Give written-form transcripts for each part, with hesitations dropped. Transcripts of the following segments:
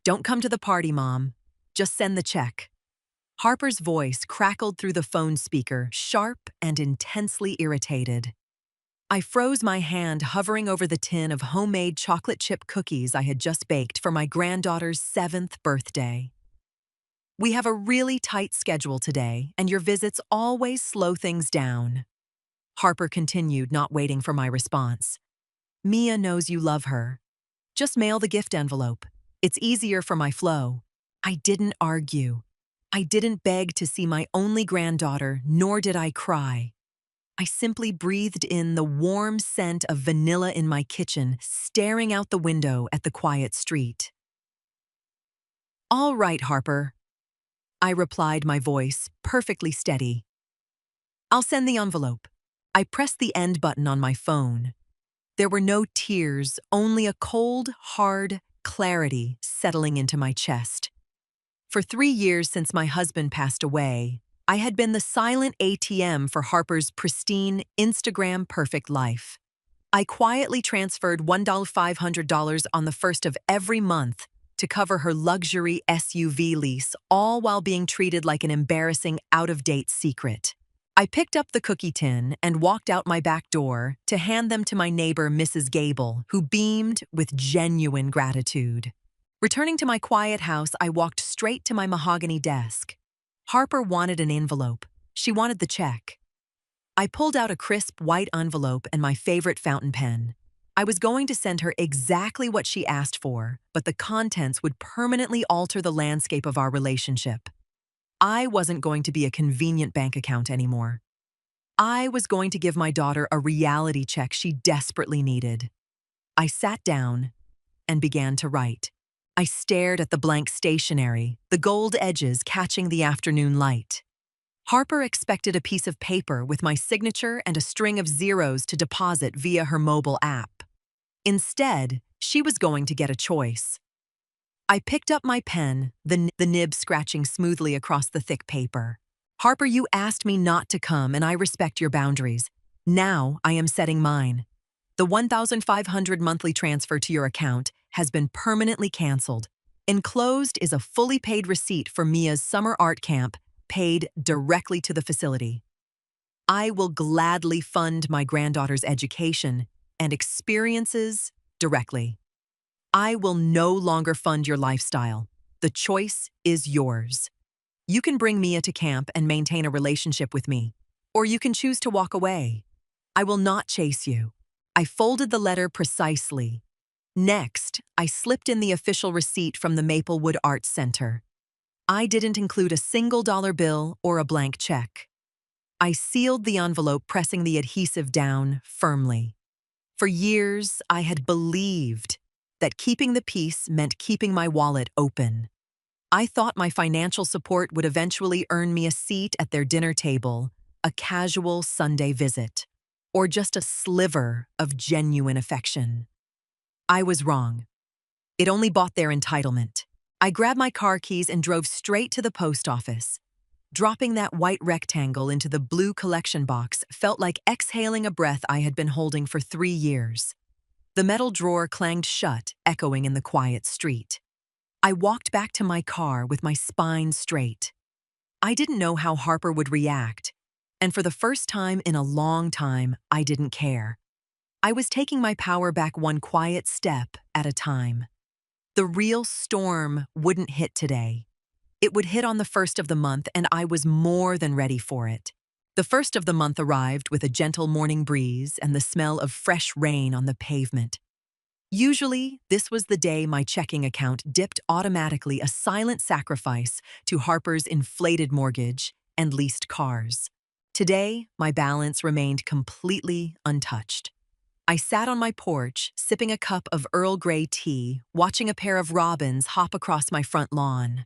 Don't come to the party, Mom. Just send the check. Harper's voice crackled through the phone speaker, sharp and intensely irritated. I froze my hand hovering over the tin of homemade chocolate chip cookies I had just baked for my granddaughter's 7th birthday. We have a really tight schedule today, and your visits always slow things down. Harper continued, not waiting for my response. Mia knows you love her. Just mail the gift envelope. It's easier for my flow. I didn't argue. I didn't beg to see my only granddaughter, nor did I cry. I simply breathed in the warm scent of vanilla in my kitchen, staring out the window at the quiet street. All right, Harper, I replied, my voice perfectly steady. I'll send the envelope. I pressed the end button on my phone. There were no tears, only a cold, hard clarity settling into my chest. For 3 years since my husband passed away, I had been the silent ATM for Harper's pristine, Instagram-perfect life. I quietly transferred $1,500 on the first of every month to cover her luxury SUV lease, all while being treated like an embarrassing, out-of-date secret. I picked up the cookie tin and walked out my back door to hand them to my neighbor, Mrs. Gable, who beamed with genuine gratitude. Returning to my quiet house, I walked straight to my mahogany desk. Harper wanted an envelope. She wanted the check. I pulled out a crisp white envelope and my favorite fountain pen. I was going to send her exactly what she asked for, but the contents would permanently alter the landscape of our relationship. I wasn't going to be a convenient bank account anymore. I was going to give my daughter a reality check she desperately needed. I sat down and began to write. I stared at the blank stationery, the gold edges catching the afternoon light. Harper expected a piece of paper with my signature and a string of zeros to deposit via her mobile app. Instead, she was going to get a choice. I picked up my pen, the nib scratching smoothly across the thick paper. Harper, you asked me not to come, and I respect your boundaries. Now I am setting mine. The $1,500 monthly transfer to your account has been permanently canceled. Enclosed is a fully paid receipt for Mia's summer art camp, paid directly to the facility. I will gladly fund my granddaughter's education and experiences directly. I will no longer fund your lifestyle. The choice is yours. You can bring Mia to camp and maintain a relationship with me, or you can choose to walk away. I will not chase you. I folded the letter precisely. Next, I slipped in the official receipt from the Maplewood Arts Center. I didn't include a single dollar bill or a blank check. I sealed the envelope, pressing the adhesive down firmly. For years, I had believed that keeping the peace meant keeping my wallet open. I thought my financial support would eventually earn me a seat at their dinner table, a casual Sunday visit, or just a sliver of genuine affection. I was wrong. It only bought their entitlement. I grabbed my car keys and drove straight to the post office. Dropping that white rectangle into the blue collection box felt like exhaling a breath I had been holding for 3 years. The metal drawer clanged shut, echoing in the quiet street. I walked back to my car with my spine straight. I didn't know how Harper would react, and for the first time in a long time, I didn't care. I was taking my power back one quiet step at a time. The real storm wouldn't hit today. It would hit on the first of the month, and I was more than ready for it. The first of the month arrived with a gentle morning breeze and the smell of fresh rain on the pavement. Usually, this was the day my checking account dipped automatically, a silent sacrifice to Harper's inflated mortgage and leased cars. Today, my balance remained completely untouched. I sat on my porch, sipping a cup of Earl Grey tea, watching a pair of robins hop across my front lawn.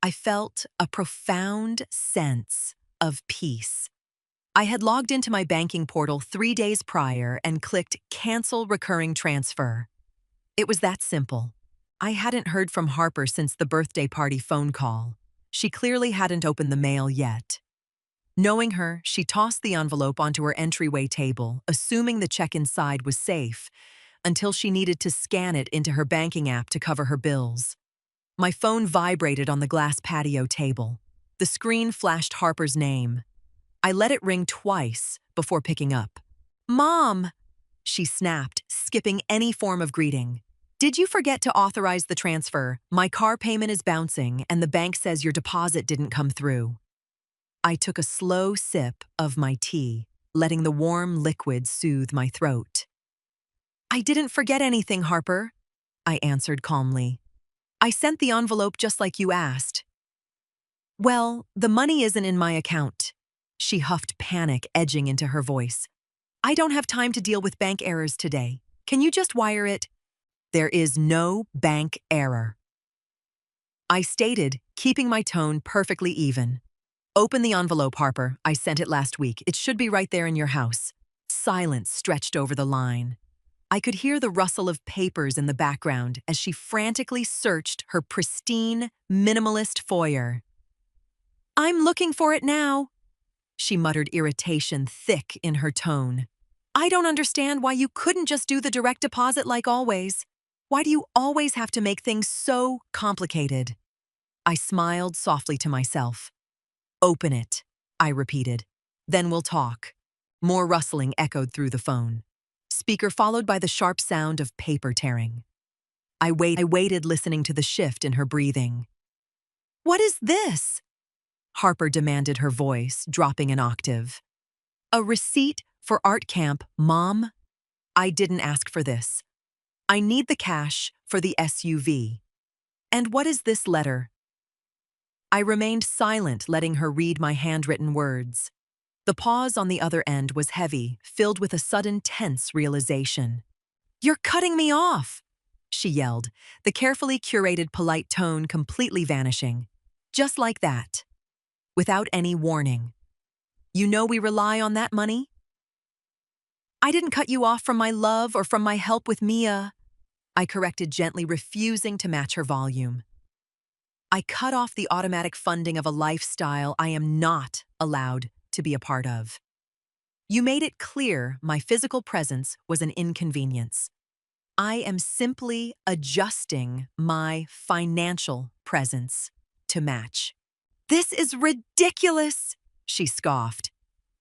I felt a profound sense of peace. I had logged into my banking portal 3 days prior and clicked Cancel Recurring Transfer. It was that simple. I hadn't heard from Harper since the birthday party phone call. She clearly hadn't opened the mail yet. Knowing her, she tossed the envelope onto her entryway table, assuming the check inside was safe, until she needed to scan it into her banking app to cover her bills. My phone vibrated on the glass patio table. The screen flashed Harper's name. I let it ring twice before picking up. "Mom!" she snapped, skipping any form of greeting. "Did you forget to authorize the transfer? My car payment is bouncing, and the bank says your deposit didn't come through." I took a slow sip of my tea, letting the warm liquid soothe my throat. "I didn't forget anything, Harper," I answered calmly. "I sent the envelope just like you asked." "Well, the money isn't in my account." She huffed, panic edging into her voice. "I don't have time to deal with bank errors today. Can you just wire it?" "There is no bank error," I stated, keeping my tone perfectly even. "Open the envelope, Harper. I sent it last week. It should be right there in your house." Silence stretched over the line. I could hear the rustle of papers in the background as she frantically searched her pristine, minimalist foyer. "I'm looking for it now," she muttered, irritation thick in her tone. "I don't understand why you couldn't just do the direct deposit like always. Why do you always have to make things so complicated?" I smiled softly to myself. "Open it," I repeated. "Then we'll talk." More rustling echoed through the phone. Speaker followed by the sharp sound of paper tearing. I waited, listening to the shift in her breathing. "What is this?" Harper demanded, her voice dropping an octave. "A receipt for art camp, Mom. I didn't ask for this. I need the cash for the SUV. And what is this letter?" I remained silent, letting her read my handwritten words. The pause on the other end was heavy, filled with a sudden tense realization. "You're cutting me off!" she yelled, the carefully curated polite tone completely vanishing. Just like that. Without any warning. "You know we rely on that money?" "I didn't cut you off from my love or from my help with Mia," I corrected gently, refusing to match her volume. "I cut off the automatic funding of a lifestyle I am not allowed to be a part of. You made it clear my physical presence was an inconvenience. I am simply adjusting my financial presence to match." "This is ridiculous," she scoffed.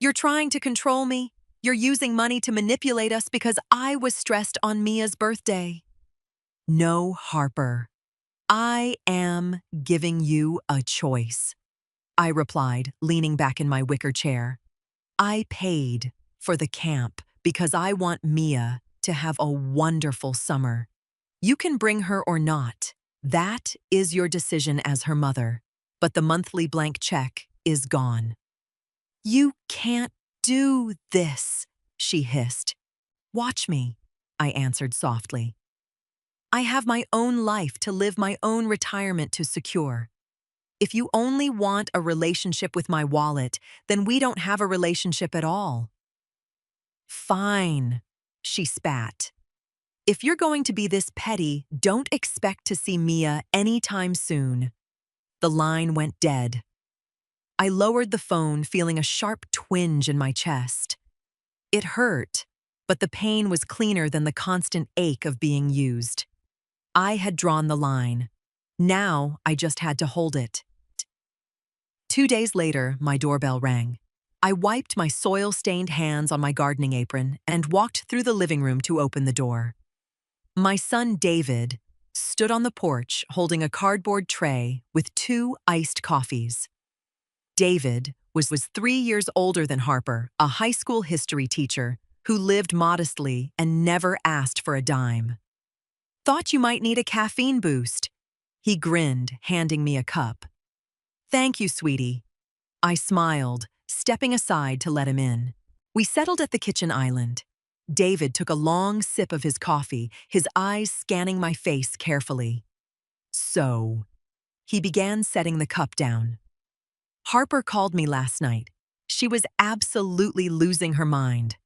"You're trying to control me. You're using money to manipulate us because I was stressed on Mia's birthday." "No, Harper. I am giving you a choice," I replied, leaning back in my wicker chair. "I paid for the camp because I want Mia to have a wonderful summer. You can bring her or not. That is your decision as her mother. But the monthly blank check is gone." "You can't do this," she hissed. "Watch me," I answered softly. "I have my own life to live, my own retirement to secure. If you only want a relationship with my wallet, then we don't have a relationship at all." "Fine," she spat. "If you're going to be this petty, don't expect to see Mia anytime soon." The line went dead. I lowered the phone, feeling a sharp twinge in my chest. It hurt, but the pain was cleaner than the constant ache of being used. I had drawn the line. Now I just had to hold it. 2 days later, my doorbell rang. I wiped my soil-stained hands on my gardening apron and walked through the living room to open the door. My son, David, stood on the porch holding a cardboard tray with 2 iced coffees. David was 3 years older than Harper, a high school history teacher who lived modestly and never asked for a dime. "Thought you might need a caffeine boost." He grinned, handing me a cup. "Thank you, sweetie." I smiled, stepping aside to let him in. We settled at the kitchen island. David took a long sip of his coffee, his eyes scanning my face carefully. "So," he began, setting the cup down. "Harper called me last night. She was absolutely losing her mind."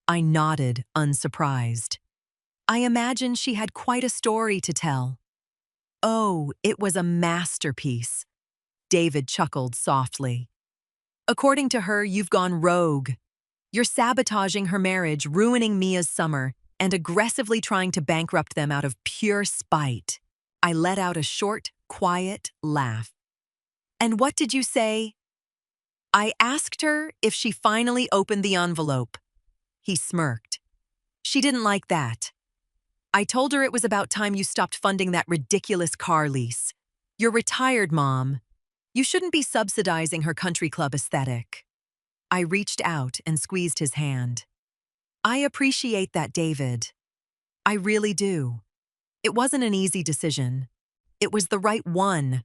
I nodded, unsurprised. I imagined she had quite a story to tell. "Oh, it was a masterpiece." David chuckled softly. "According to her, you've gone rogue. You're sabotaging her marriage, ruining Mia's summer, and aggressively trying to bankrupt them out of pure spite." I let out a short, quiet laugh. "And what did you say?" "I asked her if she finally opened the envelope." He smirked. "She didn't like that." "I told her it was about time you stopped funding that ridiculous car lease. You're retired, Mom. You shouldn't be subsidizing her country club aesthetic." I reached out and squeezed his hand. "I appreciate that, David. I really do. It wasn't an easy decision. It was the right one."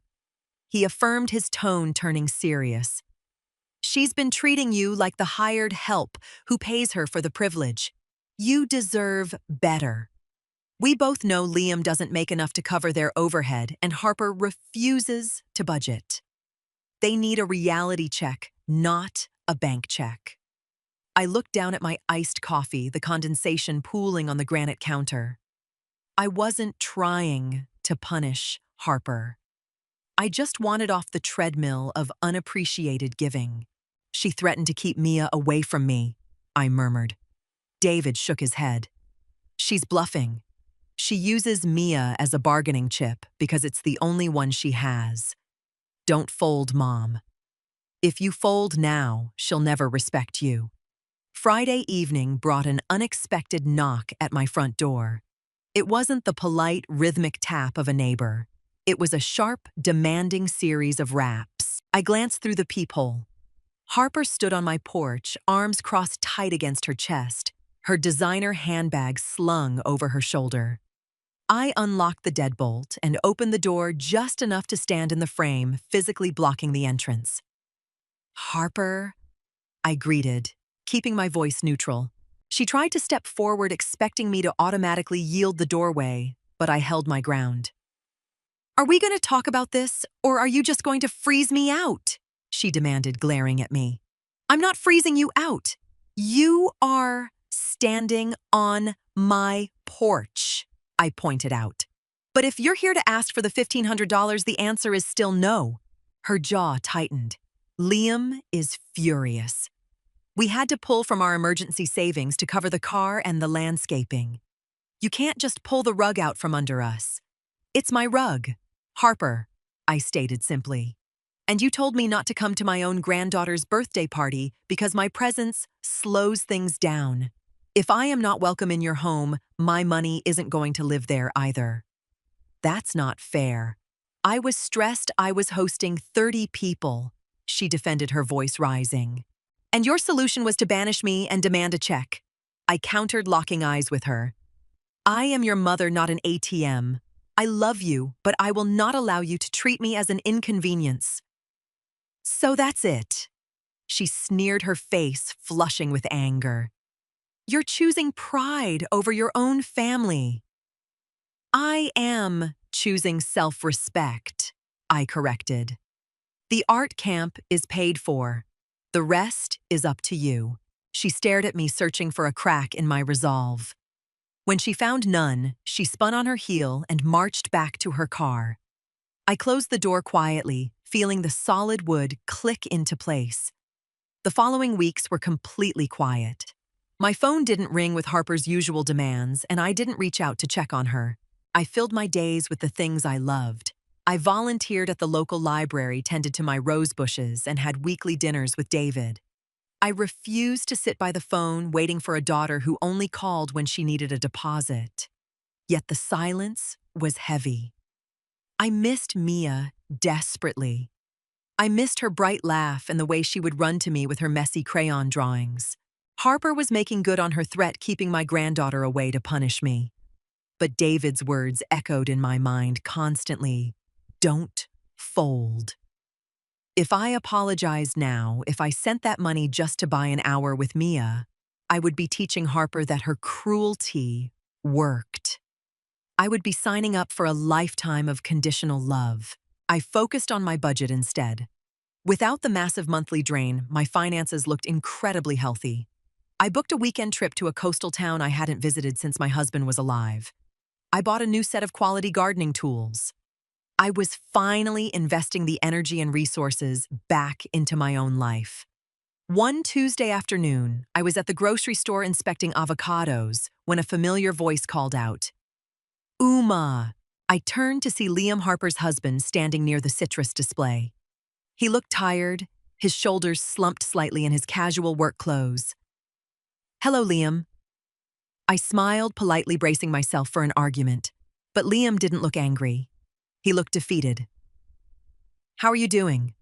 He affirmed, his tone turning serious. "She's been treating you like the hired help who pays her for the privilege. You deserve better." We both know Liam doesn't make enough to cover their overhead, and Harper refuses to budget. They need a reality check, not a bank check. I looked down at my iced coffee, the condensation pooling on the granite counter. I wasn't trying to punish Harper. I just wanted off the treadmill of unappreciated giving. "She threatened to keep Mia away from me," I murmured. David shook his head. "She's bluffing. She uses Mia as a bargaining chip because it's the only one she has. Don't fold, Mom. If you fold now, she'll never respect you." Friday evening brought an unexpected knock at my front door. It wasn't the polite, rhythmic tap of a neighbor. It was a sharp, demanding series of raps. I glanced through the peephole. Harper stood on my porch, arms crossed tight against her chest, her designer handbag slung over her shoulder. I unlocked the deadbolt and opened the door just enough to stand in the frame, physically blocking the entrance. "Harper," I greeted, keeping my voice neutral. She tried to step forward, expecting me to automatically yield the doorway, but I held my ground. "Are we going to talk about this, or are you just going to freeze me out?" she demanded, glaring at me. "I'm not freezing you out. You are standing on my porch," I pointed out. "But if you're here to ask for the $1,500, the answer is still no." Her jaw tightened. Liam is furious. We had to pull from our emergency savings to cover the car and the landscaping. "You can't just pull the rug out from under us." "It's my rug, Harper," I stated simply. "And you told me not to come to my own granddaughter's birthday party because my presence slows things down. If I am not welcome in your home, my money isn't going to live there either." "That's not fair. I was stressed I was hosting 30 people," she defended, her voice rising. "And your solution was to banish me and demand a check." I countered, locking eyes with her. "I am your mother, not an ATM. I love you, but I will not allow you to treat me as an inconvenience." "So that's it." She sneered, her face flushing with anger. "You're choosing pride over your own family." "I am choosing self-respect," I corrected. "The art camp is paid for. The rest is up to you." She stared at me, searching for a crack in my resolve. When she found none, she spun on her heel and marched back to her car. I closed the door quietly, feeling the solid wood click into place. The following weeks were completely quiet. My phone didn't ring with Harper's usual demands, and I didn't reach out to check on her. I filled my days with the things I loved. I volunteered at the local library, tended to my rose bushes, and had weekly dinners with David. I refused to sit by the phone waiting for a daughter who only called when she needed a deposit. Yet the silence was heavy. I missed Mia desperately. I missed her bright laugh and the way she would run to me with her messy crayon drawings. Harper was making good on her threat, keeping my granddaughter away to punish me. But David's words echoed in my mind constantly. "Don't fold." If I apologized now, if I sent that money just to buy an hour with Mia, I would be teaching Harper that her cruelty worked. I would be signing up for a lifetime of conditional love. I focused on my budget instead. Without the massive monthly drain, my finances looked incredibly healthy. I booked a weekend trip to a coastal town I hadn't visited since my husband was alive. I bought a new set of quality gardening tools. I was finally investing the energy and resources back into my own life. One Tuesday afternoon, I was at the grocery store inspecting avocados when a familiar voice called out, "Uma." I turned to see Liam Harper's husband standing near the citrus display. He looked tired, his shoulders slumped slightly in his casual work clothes. "Hello, Liam." I smiled, politely bracing myself for an argument. But Liam didn't look angry. He looked defeated. "How are you doing?"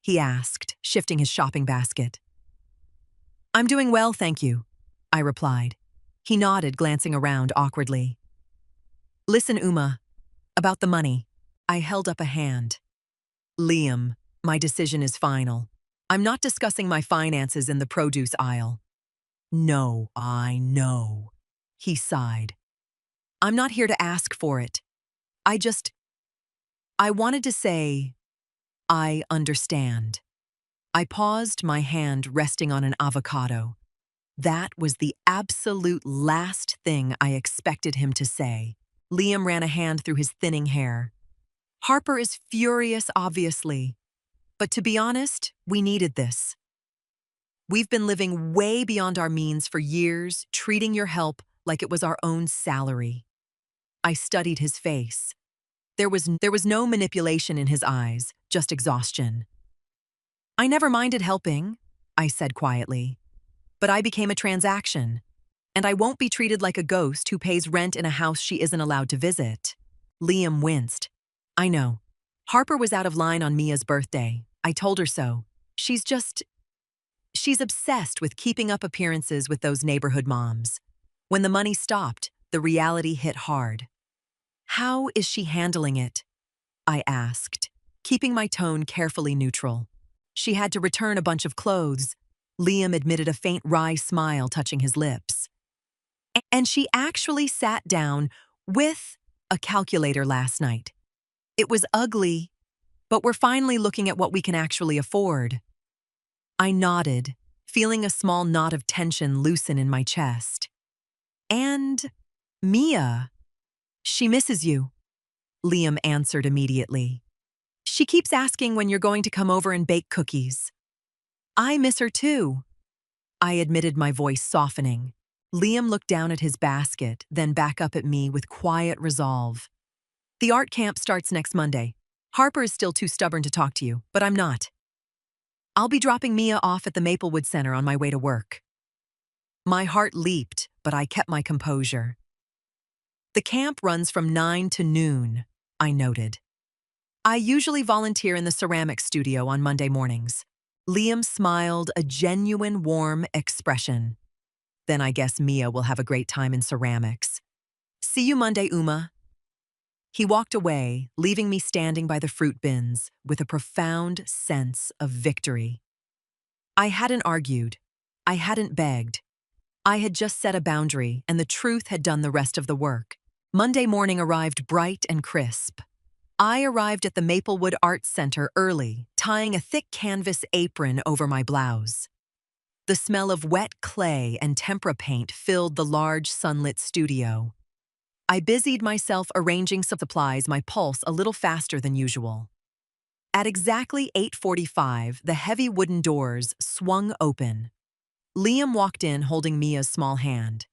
he asked, shifting his shopping basket. "I'm doing well, thank you," I replied. He nodded, glancing around awkwardly. "Listen, Uma, about the money." I held up a hand. "Liam, my decision is final. I'm not discussing my finances in the produce aisle." "No, I know," he sighed. "I'm not here to ask for it. I wanted to say, I understand." I paused, my hand resting on an avocado. That was the absolute last thing I expected him to say. Liam ran a hand through his thinning hair. "Harper is furious, obviously. But to be honest, we needed this. We've been living way beyond our means for years, treating your help like it was our own salary." I studied his face. There was no manipulation in his eyes, just exhaustion. "I never minded helping," I said quietly. "But I became a transaction. And I won't be treated like a ghost who pays rent in a house she isn't allowed to visit." Liam winced. "I know. Harper was out of line on Mia's birthday. I told her so. She's obsessed with keeping up appearances with those neighborhood moms. When the money stopped, the reality hit hard." "How is she handling it?" I asked, keeping my tone carefully neutral. "She had to return a bunch of clothes." Liam admitted, a faint wry smile touching his lips. "And she actually sat down with a calculator last night. It was ugly, but we're finally looking at what we can actually afford." I nodded, feeling a small knot of tension loosen in my chest. "And Mia, she misses you," Liam answered immediately. "She keeps asking when you're going to come over and bake cookies." "I miss her too," I admitted, my voice softening. Liam looked down at his basket, then back up at me with quiet resolve. "The art camp starts next Monday. Harper is still too stubborn to talk to you, but I'm not. I'll be dropping Mia off at the Maplewood Center on my way to work." My heart leaped, but I kept my composure. "The camp runs from 9 to noon, I noted. "I usually volunteer in the ceramics studio on Monday mornings." Liam smiled, a genuine warm expression. "Then I guess Mia will have a great time in ceramics. See you Monday, Uma." He walked away, leaving me standing by the fruit bins with a profound sense of victory. I hadn't argued. I hadn't begged. I had just set a boundary, and the truth had done the rest of the work. Monday morning arrived bright and crisp. I arrived at the Maplewood Arts Center early, tying a thick canvas apron over my blouse. The smell of wet clay and tempera paint filled the large sunlit studio. I busied myself arranging supplies, my pulse a little faster than usual. At exactly 8:45, the heavy wooden doors swung open. Liam walked in holding Mia's small hand.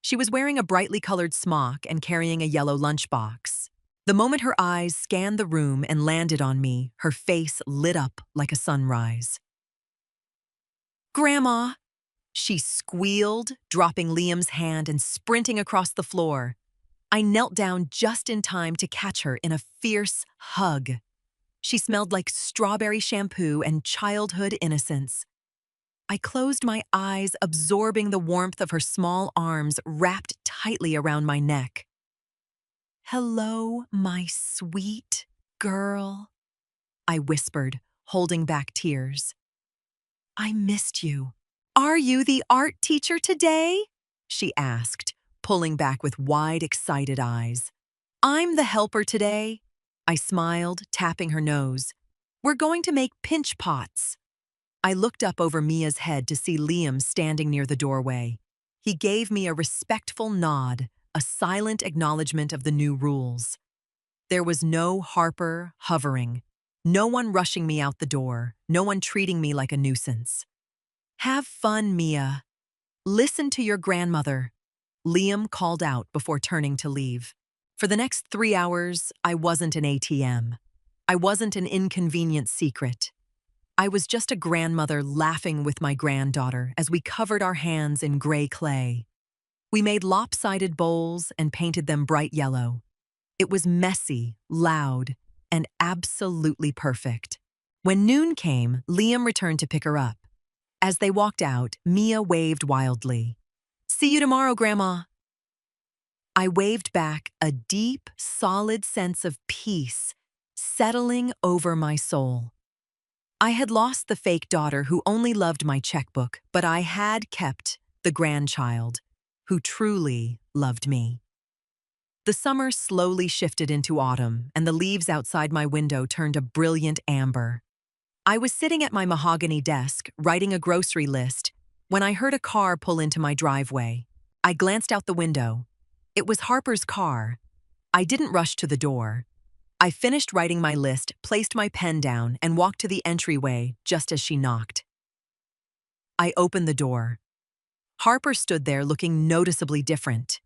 She was wearing a brightly colored smock and carrying a yellow lunchbox. The moment her eyes scanned the room and landed on me, her face lit up like a sunrise. "Grandma!" she squealed, dropping Liam's hand and sprinting across the floor. I knelt down just in time to catch her in a fierce hug. She smelled like strawberry shampoo and childhood innocence. I closed my eyes, absorbing the warmth of her small arms wrapped tightly around my neck. "Hello, my sweet girl," I whispered, holding back tears. "I missed you." "Are you the art teacher today?" she asked, pulling back with wide, excited eyes. "I'm the helper today," I smiled, tapping her nose. "We're going to make pinch pots." I looked up over Mia's head to see Liam standing near the doorway. He gave me a respectful nod, a silent acknowledgement of the new rules. There was no Harper hovering, no one rushing me out the door, no one treating me like a nuisance. "Have fun, Mia. Listen to your grandmother," Liam called out before turning to leave. For the next 3 hours, I wasn't an ATM. I wasn't an inconvenient secret. I was just a grandmother laughing with my granddaughter as we covered our hands in gray clay. We made lopsided bowls and painted them bright yellow. It was messy, loud, and absolutely perfect. When noon came, Liam returned to pick her up. As they walked out, Mia waved wildly. "See you tomorrow, Grandma." I waved back, a deep, solid sense of peace settling over my soul. I had lost the fake daughter who only loved my checkbook, but I had kept the grandchild who truly loved me. The summer slowly shifted into autumn, and the leaves outside my window turned a brilliant amber. I was sitting at my mahogany desk, writing a grocery list, when I heard a car pull into my driveway. I glanced out the window. It was Harper's car. I didn't rush to the door. I finished writing my list, placed my pen down, and walked to the entryway just as she knocked. I opened the door. Harper stood there looking noticeably different.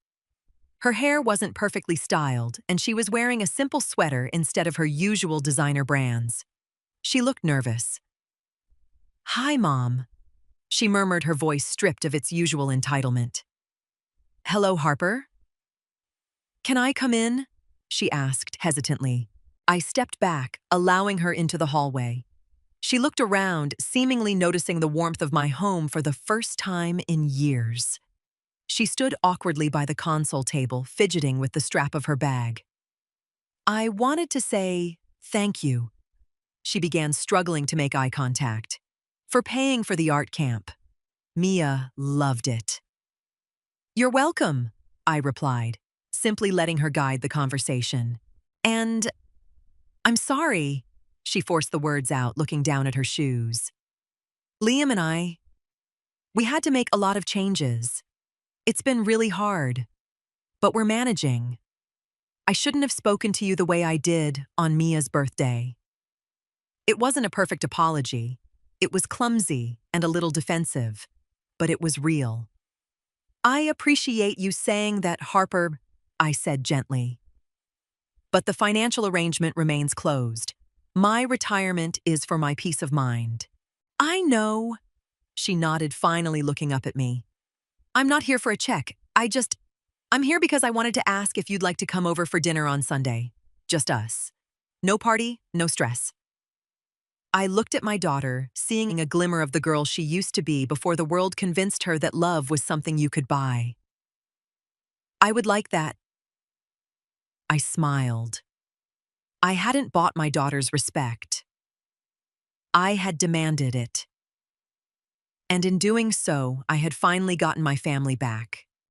Her hair wasn't perfectly styled, and she was wearing a simple sweater instead of her usual designer brands. She looked nervous. "Hi, Mom," she murmured, her voice stripped of its usual entitlement. "Hello, Harper?" "Can I come in?" she asked hesitantly. I stepped back, allowing her into the hallway. She looked around, seemingly noticing the warmth of my home for the first time in years. She stood awkwardly by the console table, fidgeting with the strap of her bag. "I wanted to say thank you." She began, struggling to make eye contact. "For paying for the art camp. Mia loved it." "You're welcome," I replied, simply letting her guide the conversation. "And I'm sorry," she forced the words out, looking down at her shoes. "Liam and we had to make a lot of changes. It's been really hard, but we're managing. I shouldn't have spoken to you the way I did on Mia's birthday." It wasn't a perfect apology. It was clumsy and a little defensive, but it was real. "I appreciate you saying that, Harper," I said gently. "But the financial arrangement remains closed. My retirement is for my peace of mind." "I know," she nodded, finally looking up at me. "I'm not here for a check. I'm here because I wanted to ask if you'd like to come over for dinner on Sunday. Just us. No party, no stress." I looked at my daughter, seeing a glimmer of the girl she used to be before the world convinced her that love was something you could buy. "I would like that." I smiled. I hadn't bought my daughter's respect. I had demanded it. And in doing so, I had finally gotten my family back.